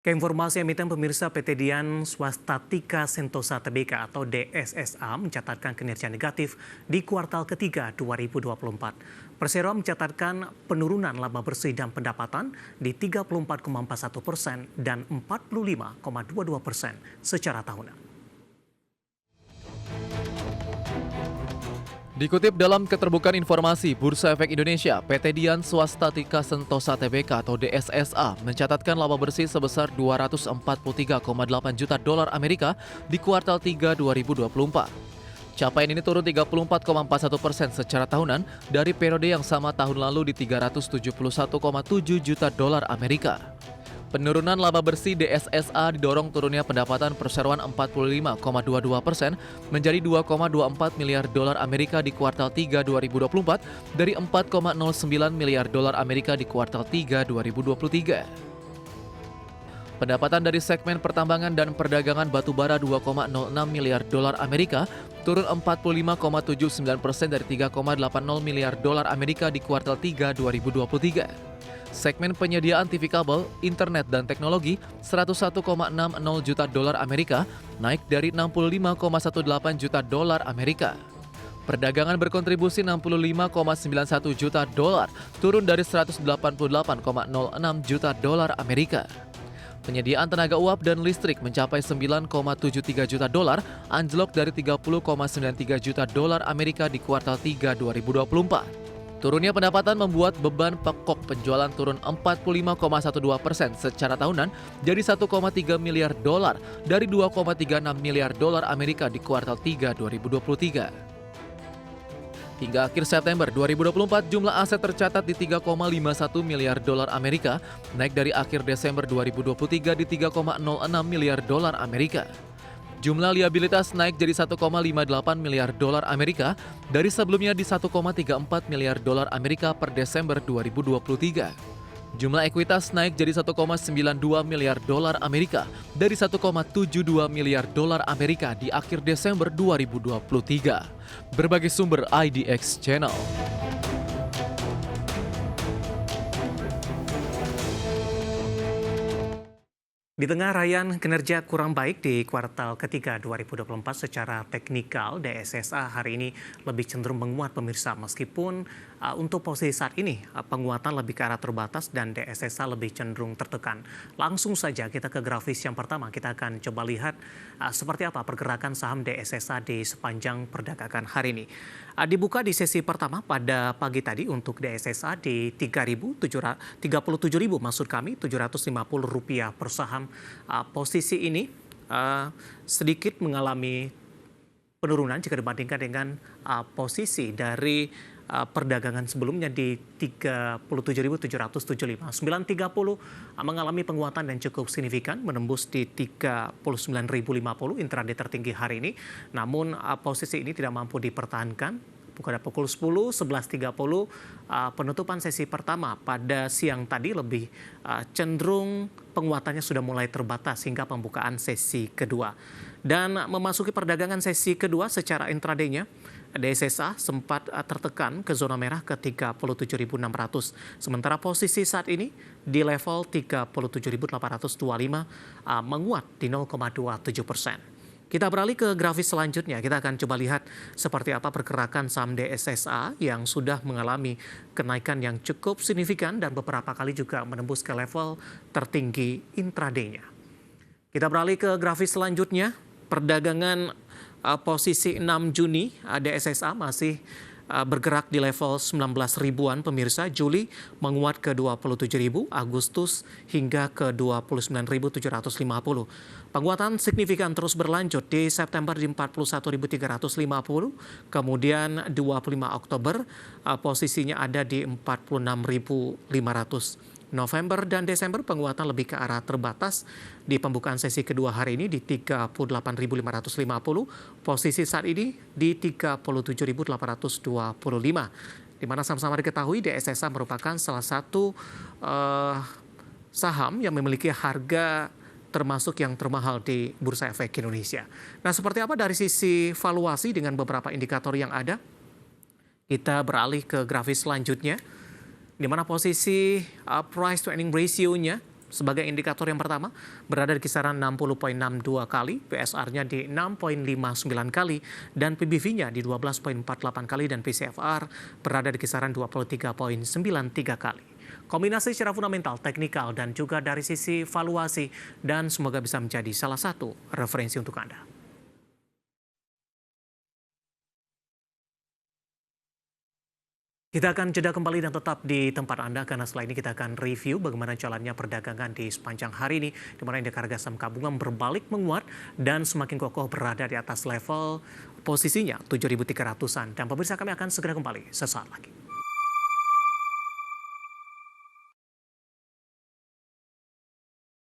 Keinformasi emiten pemirsa PT Dian Swastatika Sentosa Tbk atau DSSA mencatatkan kinerja negatif di kuartal ketiga 2024. Persero mencatatkan penurunan laba bersih dan pendapatan di 34,41% dan 45,22% secara tahunan. Dikutip dalam keterbukaan informasi Bursa Efek Indonesia, PT Dian Swastatika Sentosa Tbk atau DSSA mencatatkan laba bersih sebesar 243,8 juta dolar Amerika di kuartal 3 2024. Capaian ini turun 34,41% secara tahunan dari periode yang sama tahun lalu di 371,7 juta dolar Amerika. Penurunan laba bersih DSSA didorong turunnya pendapatan perseroan 45,22% menjadi 2,24 miliar dolar Amerika di kuartal 3 2024 dari 4,09 miliar dolar Amerika di kuartal 3 2023. Pendapatan dari segmen pertambangan dan perdagangan batubara 2,06 miliar dolar Amerika turun 45,79% dari 3,80 miliar dolar Amerika di kuartal 3 2023. Segmen penyediaan TV kabel, internet, dan teknologi 101,60 juta dolar Amerika naik dari 65,18 juta dolar Amerika. Perdagangan berkontribusi 65,91 juta dolar, turun dari 188,06 juta dolar Amerika. Penyediaan tenaga uap dan listrik mencapai 9,73 juta dolar, anjlok dari 30,93 juta dolar Amerika di kuartal 3 2024. Turunnya pendapatan membuat beban pokok penjualan turun 45,12% secara tahunan jadi 1,3 miliar dolar dari 2,36 miliar dolar Amerika di kuartal 3 2023. Hingga akhir September 2024, jumlah aset tercatat di 3,51 miliar dolar Amerika, naik dari akhir Desember 2023 di 3,06 miliar dolar Amerika. Jumlah liabilitas naik jadi 1,58 miliar dolar Amerika dari sebelumnya di 1,34 miliar dolar Amerika per Desember 2023. Jumlah ekuitas naik jadi 1,92 miliar dolar Amerika dari 1,72 miliar dolar Amerika di akhir Desember 2023. Berbagai sumber IDX Channel. Di tengah raihan kinerja kurang baik di kuartal ketiga 2024 secara teknikal, DSSA hari ini lebih cenderung menguat pemirsa meskipun untuk posisi saat ini penguatan lebih ke arah terbatas dan DSSA lebih cenderung tertekan. Langsung saja kita ke grafis yang pertama, kita akan coba lihat seperti apa pergerakan saham DSSA di sepanjang perdagangan hari ini. Dibuka di sesi pertama pada pagi tadi untuk DSSA di 37.000 maksud kami Rp750 per saham. Posisi ini sedikit mengalami penurunan jika dibandingkan dengan posisi dari perdagangan sebelumnya di 37.775. 9.30 mengalami penguatan dan cukup signifikan menembus di 39.050 intraday tertinggi hari ini. Namun posisi ini tidak mampu dipertahankan. Pada pukul 10, 11.30 penutupan sesi pertama pada siang tadi lebih cenderung penguatannya sudah mulai terbatas hingga pembukaan sesi kedua. Dan memasuki perdagangan sesi kedua secara intradaynya, DSSA sempat tertekan ke zona merah ke 37.600. Sementara posisi saat ini di level 37.825 menguat di 0,27%. Kita beralih ke grafis selanjutnya. Kita akan coba lihat seperti apa pergerakan saham DSSA yang sudah mengalami kenaikan yang cukup signifikan dan beberapa kali juga menembus ke level tertinggi intradaynya. Kita beralih ke grafis selanjutnya. Perdagangan posisi 6 Juni DSSA masih bergerak di level 19 ribuan pemirsa. Juli menguat ke 27.000, Agustus hingga ke 29.750. Penguatan signifikan terus berlanjut di September di 41.350, kemudian 25 Oktober posisinya ada di 46.500. November dan Desember penguatan lebih ke arah terbatas di pembukaan sesi kedua hari ini di 38.550, posisi saat ini di 37.825. Di mana sama-sama diketahui DSSA merupakan salah satu saham yang memiliki harga termasuk yang termahal di Bursa Efek Indonesia. Nah, seperti apa dari sisi valuasi dengan beberapa indikator yang ada? Kita beralih ke grafis selanjutnya, di mana posisi price to earning ratio-nya Sebagai indikator yang pertama, berada di kisaran 60,62 kali, PSR-nya di 6,59 kali, dan PBV-nya di 12,48 kali, dan PCFR berada di kisaran 23,93 kali. Kombinasi secara fundamental, teknikal, dan juga dari sisi valuasi, dan semoga bisa menjadi salah satu referensi untuk Anda. Kita akan jeda kembali dan tetap di tempat Anda karena setelah ini kita akan review bagaimana jalannya perdagangan di sepanjang hari ini, di mana indeks harga saham gabungan berbalik menguat dan semakin kokoh berada di atas level posisinya 7.300-an. Dan pemirsa, kami akan segera kembali sesaat lagi.